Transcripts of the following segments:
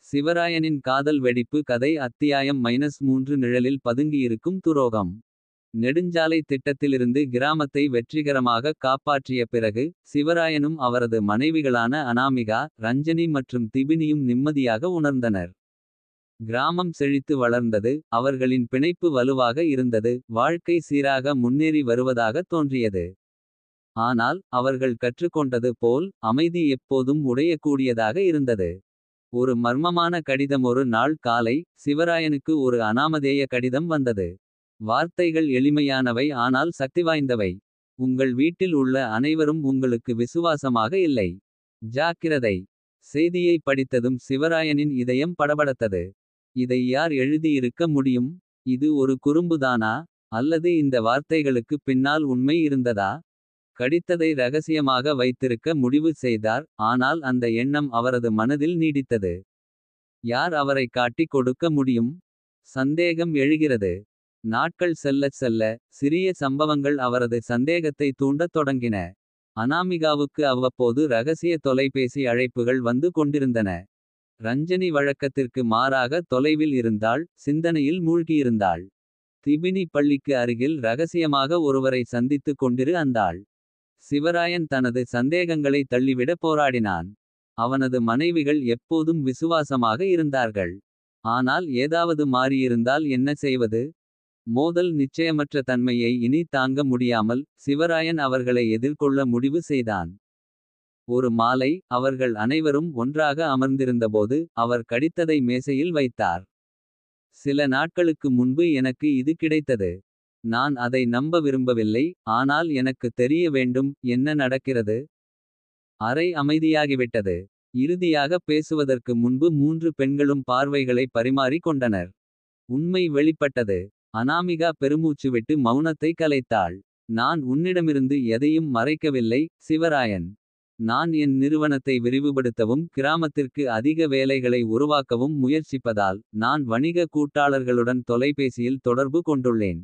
சிவராயனின் காதல் வெடிப்பு கதை அத்தியாயம் -3 நிழலில் பதுங்கியிருக்கும் துரோகம். நெடுஞ்சாலை திட்டத்திலிருந்து கிராமத்தை வெற்றிகரமாக காப்பாற்றிய பிறகு. சிவராயனும் அவரது மனைவிகளான அனாமிகா, ரஞ்சனி மற்றும் திபினியும் நிம்மதியாக உணர்ந்தனர். கிராமம் செழித்து வளர்ந்தது, அவர்களின் பிணைப்பு வலுவாக இருந்தது. வாழ்க்கை சீராக முன்னேறி வருவதாக தோன்றியது. ஆனால் அவர்கள் கற்றுக்கொண்டது போல் அமைதி எப்போதும் உடையக்கூடியதாக இருந்தது. ஒரு மர்மமான கடிதம். ஒரு நாள் காலை சிவராயனுக்கு ஒரு அனாமதேய கடிதம் வந்தது. வார்த்தைகள் எளிமையானவை ஆனால் சக்திவாய்ந்தவை. உங்கள் வீட்டில் உள்ள அனைவரும் உங்களுக்கு விசுவாசமாக இல்லை. ஜாக்கிரதை. செய்தியை படித்ததும் சிவராயனின் இதயம் படபடத்தது. இதை யார் எழுதியிருக்க முடியும்? இது ஒரு குறும்புதானா? அல்லது இந்த வார்த்தைகளுக்கு பின்னால் உண்மை இருந்ததா? கடித்ததை ரகசியமாக வைத்திருக்க முடிவு செய்தார். ஆனால் அந்த எண்ணம் அவரது மனதில் நீடித்தது. யார் அவரை காட்டிக் கொடுக்க முடியும்? சந்தேகம் எழுகிறது. நாட்கள் செல்லச் செல்ல சிறிய சம்பவங்கள் அவரது சந்தேகத்தை தூண்டத் தொடங்கின. அனாமிகாவுக்கு அவ்வப்போது ரகசிய தொலைபேசி அழைப்புகள் வந்து கொண்டிருந்தன. ரஞ்சனி வழக்கத்திற்கு மாறாக தொலைவில் இருந்தாள், சிந்தனையில் மூழ்கியிருந்தாள். திபினி பள்ளிக்கு அருகில் ரகசியமாக ஒருவரை சந்தித்துக் கொண்டிருந்தாள். சிவராயன் தனது சந்தேகங்களை தள்ளிவிட போராடினான். அவனது மனைவிகள் எப்போதும் விசுவாசமாக இருந்தார்கள். ஆனால் ஏதாவது மாறியிருந்தால் என்ன செய்வது? மோதல் நிச்சயமற்ற தன்மையை இனி தாங்க முடியாமல். சிவராயன் அவர்களை எதிர்கொள்ள முடிவு செய்தான். ஒரு மாலை அவர்கள் அனைவரும் ஒன்றாக அமர்ந்திருந்தபோது. அவர் கடித்ததை மேசையில் வைத்தார். சில நாட்களுக்கு முன்பு எனக்கு இது கிடைத்தது. நான் அதை நம்ப விரும்பவில்லை, ஆனால் எனக்கு தெரிய வேண்டும். என்ன நடக்கிறது? அறை அமைதியாகிவிட்டது. இறுதியாக பேசுவதற்கு முன்பு 3 பெண்களும் பார்வைகளை பரிமாறி கொண்டனர். உண்மை வெளிப்பட்டது. அனாமிகா பெருமூச்சு விட்டு மௌனத்தை கலைத்தாள். நான் உன்னிடமிருந்து எதையும் மறைக்கவில்லை, சிவராயன். நான் என் நிறுவனத்தை விரிவுபடுத்தவும் கிராமத்திற்கு அதிக வேலைகளை உருவாக்கவும் முயற்சிப்பதால். நான் வணிக கூட்டாளர்களுடன் தொலைபேசியில் தொடர்பு கொண்டுள்ளேன்.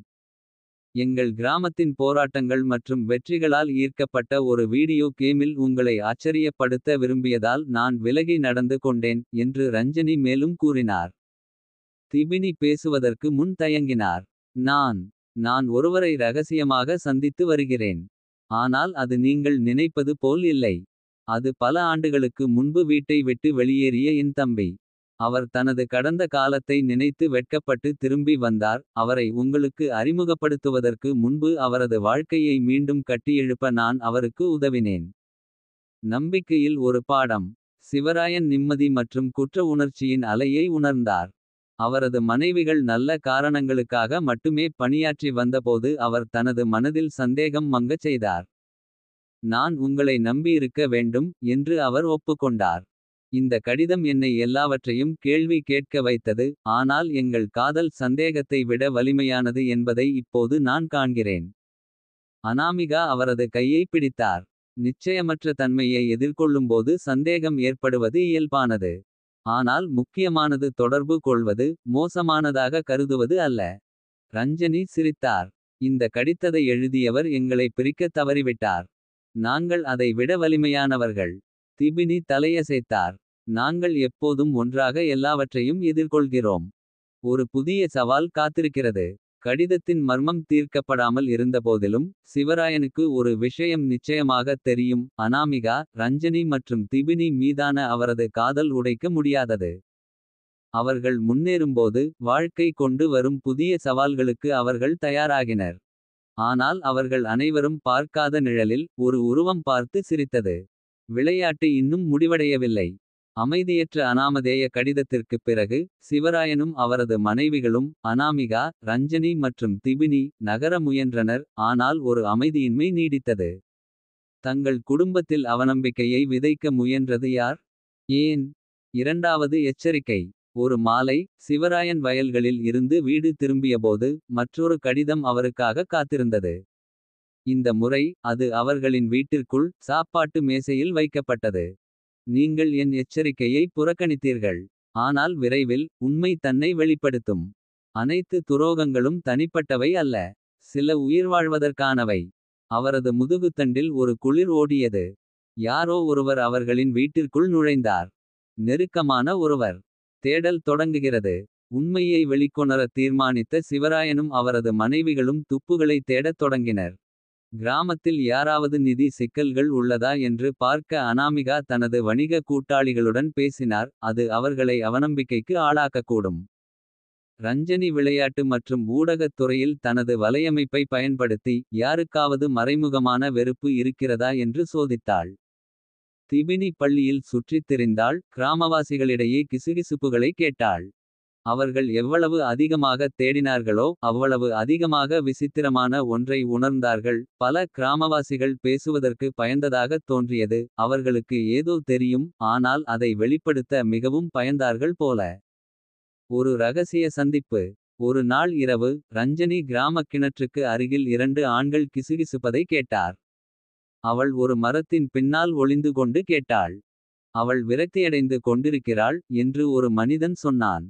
எங்கள் கிராமத்தின் போராட்டங்கள் மற்றும் வெற்றிகளால் ஈர்க்கப்பட்ட ஒரு வீடியோ கேமில் உங்களை ஆச்சரியப்படுத்த விரும்பியதால் நான் விலகி நடந்து கொண்டேன். என்று ரஞ்சனி மேலும் கூறினார். திபினி பேசுவதற்கு முன் தயங்கினார். நான் ஒருவரை ரகசியமாக சந்தித்து வருகிறேன். ஆனால் அது நீங்கள் நினைப்பது போல் இல்லை. அது பல ஆண்டுகளுக்கு முன்பு வீட்டை விட்டு வெளியேறிய என் தம்பி. அவர் தனது கடந்த காலத்தை நினைத்து வெட்கப்பட்டு திரும்பி வந்தார். அவரை உங்களுக்கு அறிமுகப்படுத்துவதற்கு முன்பு அவரது வாழ்க்கையை மீண்டும் கட்டியெழுப்ப நான் அவருக்கு உதவினேன். நம்பிக்கையில் ஒரு பாடம். சிவராயன் நிம்மதி மற்றும் குற்ற உணர்ச்சியின் அலையை உணர்ந்தார். அவரது மனைவிகள் நல்ல காரணங்களுக்காக மட்டுமே பணியாற்றி வந்தபோது அவர் தனது மனதில் சந்தேகம் மங்கச் செய்தார். நான் உங்களை நம்பியிருக்க வேண்டும். என்று அவர் ஒப்புக்கொண்டார். இந்த கடிதம் என்னை எல்லாவற்றையும் கேள்வி கேட்க வைத்தது. ஆனால் எங்கள் காதல் சந்தேகத்தை விட வலிமையானது என்பதை இப்போது நான் காண்கிறேன். அனாமிகா அவரது கையை பிடித்தார். நிச்சயமற்ற தன்மையை எதிர்கொள்ளும்போது சந்தேகம் ஏற்படுவது இயல்பானது. ஆனால் முக்கியமானது தொடர்பு கொள்வது, மோசமானதாக கருதுவது அல்ல. ரஞ்சனி சிரித்தார். இந்த கடிதத்தை எழுதியவர் எங்களை பிரிக்க தவறிவிட்டார். நாங்கள் அதை விட வலிமையானவர்கள். திபினி தலையசைத்தார். நாங்கள் எப்போதும் ஒன்றாக எல்லாவற்றையும் எதிர்கொள்கிறோம். ஒரு புதிய சவால் காத்திருக்கிறது. கடிதத்தின் மர்மம் தீர்க்கப்படாமல் இருந்தபோதிலும். சிவராயனுக்கு ஒரு விஷயம் நிச்சயமாக தெரியும். அனாமிகா, ரஞ்சனி மற்றும் திபினி மீதான அவரது காதல் உடைக்க முடியாதது. அவர்கள் முன்னேறும்போது வாழ்க்கை கொண்டு வரும் புதிய சவால்களுக்கு அவர்கள் தயாராகினர். ஆனால் அவர்கள் அனைவரும் பார்க்காத நிழலில் ஒரு உருவம் பார்த்து சிரித்தது. விளையாட்டு இன்னும் முடிவடையவில்லை. அமைதியற்ற அனாமதேய கடிதத்திற்குப் பிறகு. சிவராயனும் அவரது மனைவிகளும் அனாமிகா, ரஞ்சனி மற்றும் திபினி நகர முயன்றனர். ஆனால் ஒரு அமைதியின்மை நீடித்தது. தங்கள் குடும்பத்தில் அவநம்பிக்கையை விதைக்க முயன்றது யார்? ஏன்? இரண்டாவது எச்சரிக்கை. ஒரு மாலை சிவராயன் வயல்களில் இருந்து வீடு திரும்பியபோது. மற்றொரு கடிதம் அவருக்காக காத்திருந்தது. இந்த முறை அது அவர்களின் வீட்டிற்குள் சாப்பாட்டு மேசையில் வைக்கப்பட்டது. நீங்கள் என் எச்சரிக்கையை புறக்கணித்தீர்கள். ஆனால் விரைவில் உண்மை தன்னை வெளிப்படுத்தும். அனைத்து துரோகங்களும் தனிப்பட்டவை அல்ல. சில உயிர்வாழ்வதற்கானவை. அவரது முதுகுத்தண்டில் ஒரு குளிர் ஓடியது. யாரோ ஒருவர் அவர்களின் வீட்டிற்குள் நுழைந்தார். நெருக்கமான ஒருவர். தேடல் தொடங்குகிறது. உண்மையை வெளிக்கொணர தீர்மானித்த சிவராயனும் அவரது மனைவிகளும் துப்புகளை தேடத் தொடங்கினர். கிராமத்தில் யாராவது நிதி சிக்கல்கள் உள்ளதா என்று பார்க்க அனாமிகா தனது வணிக கூட்டாளிகளுடன் பேசினார். அது அவர்களை அவநம்பிக்கைக்கு ஆளாக்கக்கூடும். ரஞ்சனி விளையாட்டு மற்றும் ஊடகத் துறையில் தனது வலையமைப்பை பயன்படுத்தி யாருக்காவது மறைமுகமான வெறுப்பு இருக்கிறதா என்று சோதித்தாள். திபினி பள்ளியில் சுற்றித் திரிந்தாள். கிராமவாசிகளிடையே கிசுகிசுப்புகளை கேட்டாள். அவர்கள் எவ்வளவு அதிகமாக தேடினார்களோ அவ்வளவு அதிகமாக விசித்திரமான ஒன்றை உணர்ந்தார்கள். பல கிராமவாசிகள் பேசுவதற்கு பயந்ததாகத் தோன்றியது. அவர்களுக்கு ஏதோ தெரியும், ஆனால் அதை வெளிப்படுத்த மிகவும் பயந்தார்கள் போல. ஒரு ரகசிய சந்திப்பு. ஒரு நாள் இரவு ரஞ்சனி கிராமக் கிணற்றுக்கு அருகில் 2 ஆண்கள் கிசுகிசுப்பதை கேட்டார். அவள் ஒரு மரத்தின் பின்னால் ஒளிந்து கொண்டு கேட்டாள். அவள் விரக்தியடைந்து கொண்டிருக்கிறாள் என்று ஒரு மனிதன் சொன்னான்.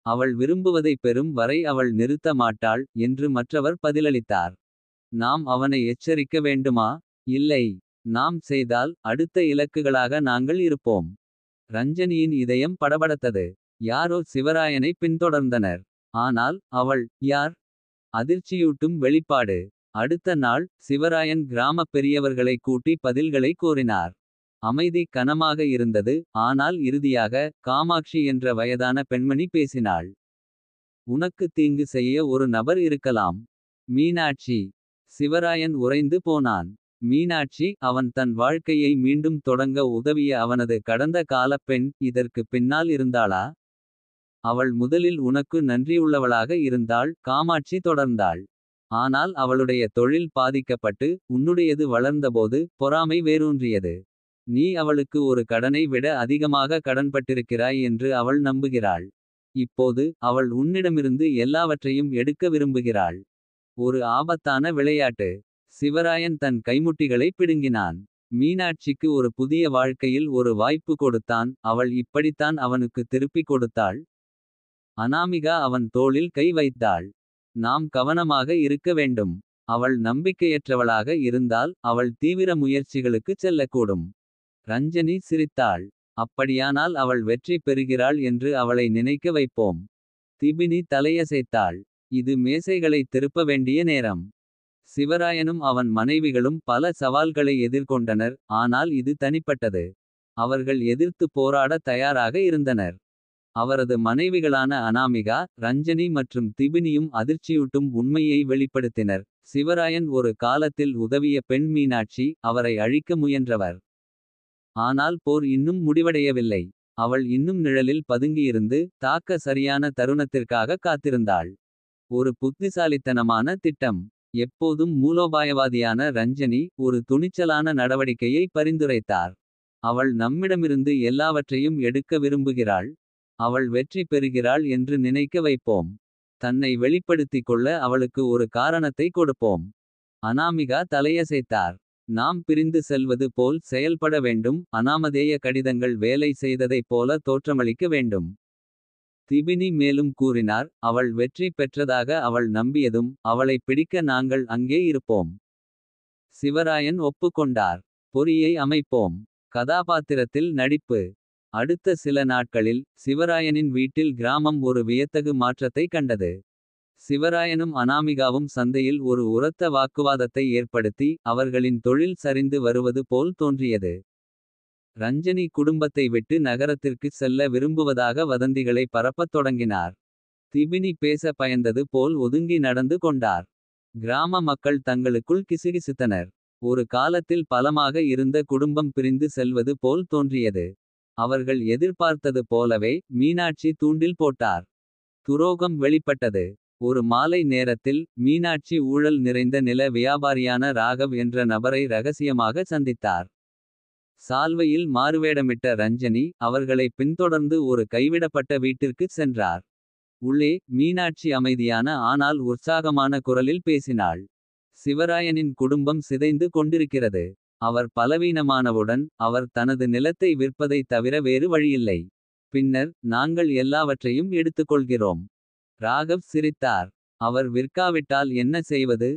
அவள் விரும்புவதை பெறும் வரை அவள் நிறுத்த மாட்டாள் என்று மற்றவர் பதிலளித்தார். நாம் அவனை எச்சரிக்க வேண்டுமா? இல்லை. நாம் செய்தால் அடுத்த இலக்குகளாக நாங்கள் இருப்போம். ரஞ்சனியின் இதயம் படபடத்தது. யாரோ சிவராயனை பின்தொடர்ந்தனர். ஆனால் அவள் யார்? அதிர்ச்சியூட்டும் வெளிப்பாடு. அடுத்த நாள் சிவராயன் கிராமப் பெரியவர்களை கூட்டி பதில்களை கோரினார். அமைதி கனமாக இருந்தது. ஆனால் இறுதியாக காமாட்சி என்ற வயதான பெண்மணி பேசினாள். உனக்கு தீங்கு செய்ய ஒரு நபர் இருக்கலாம். மீனாட்சி. சிவராயன் உறைந்து போனான். மீனாட்சி அவன் தன் வாழ்க்கையை மீண்டும் தொடங்க உதவிய அவனது கடந்த காலப் பெண் இதற்கு பின்னால் இருந்தாளா? அவள் முதலில் உனக்கு நன்றியுள்ளவளாக இருந்தாள். காமாட்சி தொடர்ந்தாள். ஆனால் அவளுடைய தொழில் பாதிக்கப்பட்டு உன்னுடையது வளர்ந்தபோது பொறாமை வேரூன்றியது. நீ அவளுக்கு ஒரு கடனை விட அதிகமாக கடன்பட்டிருக்கிறாய் என்று அவள் நம்புகிறாள். இப்போது அவள் உன்னிடமிருந்து எல்லாவற்றையும் எடுக்க விரும்புகிறாள். ஒரு ஆபத்தான விளையாட்டு. சிவராயன் தன் கைமுட்டிகளை பிடுங்கினான். மீனாட்சிக்கு ஒரு புதிய வாழ்க்கையில் ஒரு வாய்ப்பு கொடுத்தான். அவள் இப்படித்தான் அவனுக்கு திருப்பிக் கொடுத்தாள். அனாமிகா அவன் தோளில் கை வைத்தாள். நாம் கவனமாக இருக்க வேண்டும். அவள் நம்பிக்கையற்றவளாக இருந்தால் அவள் தீவிர முயற்சிகளுக்குச் செல்லக்கூடும். ரஞ்சனி சிரித்தாள். அப்படியானால் அவள் வெற்றி பெறுகிறாள் என்று அவளை நினைக்க வைப்போம். திபினி தலையசைத்தாள். இது மேசைகளை திருப்ப வேண்டிய நேரம். சிவராயனும் அவன் மனைவிகளும் பல சவால்களை எதிர்கொண்டனர். ஆனால் இது தனிப்பட்டது. அவர்கள் எதிர்த்து போராட தயாராக இருந்தனர். அவரது மனைவிகளான அனாமிகா, ரஞ்சனி மற்றும் திபினியும் அதிர்ச்சியூட்டும் உண்மையை வெளிப்படுத்தினர். சிவராயன் ஒரு காலத்தில் உதவிய பெண் மீனாட்சி அவரை அழிக்க முயன்றவர். ஆனால் போர் இன்னும் முடிவடையவில்லை. அவள் இன்னும் நிழலில் பதுங்கியிருந்து தாக்க சரியான தருணத்திற்காக காத்திருந்தாள். ஒரு புத்திசாலித்தனமான திட்டம். எப்போதும் மூலோபாயவாதியான ரஞ்சனி ஒரு துணிச்சலான நடவடிக்கையை பரிந்துரைத்தார். அவள் நம்மிடமிருந்து எல்லாவற்றையும் எடுக்க விரும்புகிறாள். அவள் வெற்றி பெறுகிறாள் என்று நினைக்க வைப்போம். தன்னை வெளிப்படுத்திக் கொள்ள அவளுக்கு ஒரு காரணத்தை கொடுப்போம். அனாமிகா தலையசைத்தார். நாம் பிரிந்து செல்வது போல் செயல்பட வேண்டும். அனாமதேய கடிதங்கள் வேலை செய்ததைப் போல தோற்றமளிக்க வேண்டும். திபினி மேலும் கூறினார். அவள் வெற்றி பெற்றதாக அவள் நம்பியதும் அவளை பிடிக்க நாங்கள் அங்கே இருப்போம். சிவராயன் ஒப்புக்கொண்டார். பொறியை அமைப்போம். கதாபாத்திரத்தில் நடிப்பு. அடுத்த சில நாட்களில் சிவராயனின் வீட்டில் கிராமம் ஒரு வியத்தகு மாற்றத்தை கண்டது. சிவராயனும் அனாமிகாவும் சந்தையில் ஒரு உரத்த வாக்குவாதத்தை ஏற்படுத்தி அவர்களின் தொழில் சரிந்து வருவது போல் தோன்றியது. ரஞ்சனி குடும்பத்தை விட்டு நகரத்திற்கு செல்ல விரும்புவதாக வதந்திகளை பரப்பத் தொடங்கினார். திபினி பேச பயந்தது போல் ஒதுங்கி நடந்து கொண்டார். கிராம மக்கள் தங்களுக்குள் கிசுகிசுத்தனர். ஒரு காலத்தில் பலமாக இருந்த குடும்பம் பிரிந்து செல்வது போல் தோன்றியது. அவர்கள் எதிர்பார்த்தது போலவே மீனாட்சி தூண்டில் போட்டார். துரோகம் வெளிப்பட்டது. ஒரு மாலை நேரத்தில் மீனாட்சி ஊழல் நிறைந்த நில வியாபாரியான ராகவ் என்ற நபரை ரகசியமாக சந்தித்தார். சால்வையில் மாறுவேடமிட்ட ரஞ்சனி அவர்களை பின்தொடர்ந்து ஒரு கைவிடப்பட்ட வீட்டிற்குச் சென்றார். உள்ளே மீனாட்சி அமைதியான ஆனால் உற்சாகமான குரலில் பேசினாள். சிவராயனின் குடும்பம் சிதைந்து கொண்டிருக்கிறது. அவர் பலவீனமானவுடன் அவர் தனது நிலத்தை விற்பதை தவிர வேறு வழியில்லை. பின்னர் நாங்கள் எல்லாவற்றையும் எடுத்துக்கொள்கிறோம். ராகவ் சிரித்தார். அவர் விற்காவிட்டால் என்ன செய்வது?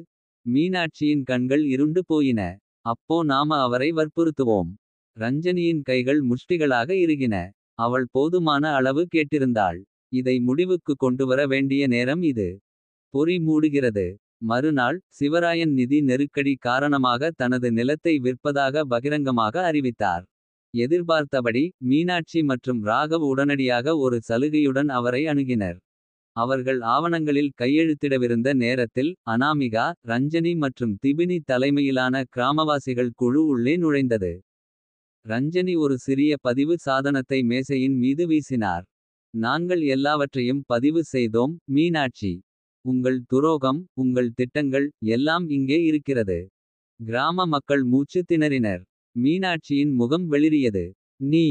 மீனாட்சியின் கண்கள் இருண்டு போயின. அப்போ நாம அவரை வற்புறுத்துவோம். ரஞ்சனியின் கைகள் முஷ்டிகளாக இறுகின. அவள் போதுமான அளவு கேட்டிருந்தாள். இதை முடிவுக்கு கொண்டுவர வேண்டிய நேரம் இது. பொறி மூடுகிறது. மறுநாள் சிவராயன் நிதி நெருக்கடி காரணமாக தனது நிலத்தை விற்பதாக பகிரங்கமாக அறிவித்தார். எதிர்பார்த்தபடி மீனாட்சி மற்றும் ராகவ் உடனடியாக ஒரு சலுகையுடன் அவரை அணுகினர். அவர்கள் ஆவணங்களில் கையெழுத்திடவிருந்த நேரத்தில் அனாமிகா, ரஞ்சனி மற்றும் திபினி தலைமையிலான கிராமவாசிகள் குழு உள்ளே நுழைந்தது. ரஞ்சனி ஒரு சிறிய பதிவு சாதனத்தை மேசையின் மீது வீசினார். நாங்கள் எல்லாவற்றையும் பதிவு செய்தோம் மீனாட்சி. உங்கள் துரோகம், உங்கள் திட்டங்கள் எல்லாம் இங்கே இருக்கிறது. கிராம மக்கள் மூச்சு திணறினர். மீனாட்சியின் முகம் வெளிரியது. நீ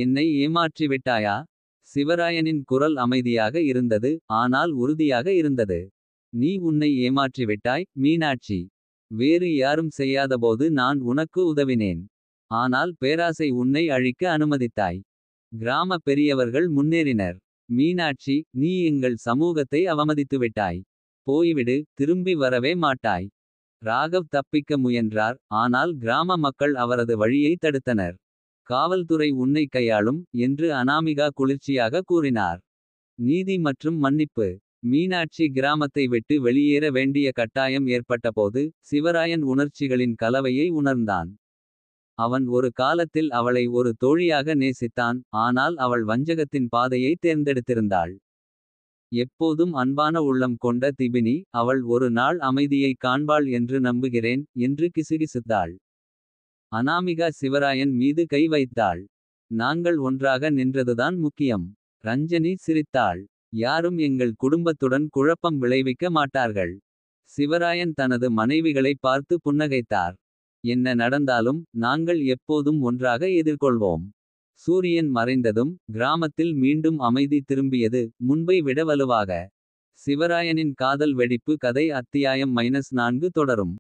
என்னை ஏமாற்றிவிட்டாயா? சிவராயனின் குரல் அமைதியாக இருந்தது, ஆனால் உறுதியாக இருந்தது. நீ உன்னை ஏமாற்றிவிட்டாய் மீனாட்சி. வேறு யாரும் செய்யாதபோது நான் உனக்கு உதவினேன். ஆனால் பேராசை உன்னை அழிக்க அனுமதித்தாய். கிராம பெரியவர்கள் முன்னேறினர். மீனாட்சி, நீ எங்கள் சமூகத்தை அவமதித்துவிட்டாய். போய்விடு, திரும்பி வரவே மாட்டாய். ராகவ் தப்பிக்க முயன்றார், ஆனால் கிராம மக்கள் அவரது வழியை தடுத்தனர். காவல்துறை உன்னை கையாளும் என்று அனாமிகா குளிர்ச்சியாக கூறினார். நீதி மற்றும் மன்னிப்பு. மீனாட்சி கிராமத்தை விட்டு வெளியேற வேண்டிய கட்டாயம் ஏற்பட்டபோது சிவராயன் உணர்ச்சிகளின் கலவையை உணர்ந்தான். அவன் ஒரு காலத்தில் அவளை ஒரு தோழியாக நேசித்தான், ஆனால் அவள் வஞ்சகத்தின் பாதையை தேர்ந்தெடுத்திருந்தாள். எப்போதும் அன்பான உள்ளம் கொண்ட திபினி, அவள் ஒரு நாள் அமைதியை காண்பாள் என்று நம்புகிறேன் என்று கிசுகிசுத்தாள். அனாமிகா சிவராயன் மீது கை வைத்தாள். நாங்கள் ஒன்றாக நின்றதுதான் முக்கியம். ரஞ்சனி சிரித்தாள். யாரும் எங்கள் குடும்பத்துடன் குழப்பம் விளைவிக்க மாட்டார்கள். சிவராயன் தனது மனைவிகளை பார்த்து புன்னகைத்தார். என்ன நடந்தாலும் நாங்கள் எப்போதும் ஒன்றாக எதிர்கொள்வோம். சூரியன் மறைந்ததும் கிராமத்தில் மீண்டும் அமைதி திரும்பியது, முன்பை விட வலுவாக. சிவராயனின் காதல் வெடிப்பு கதை அத்தியாயம் -4 தொடரும்.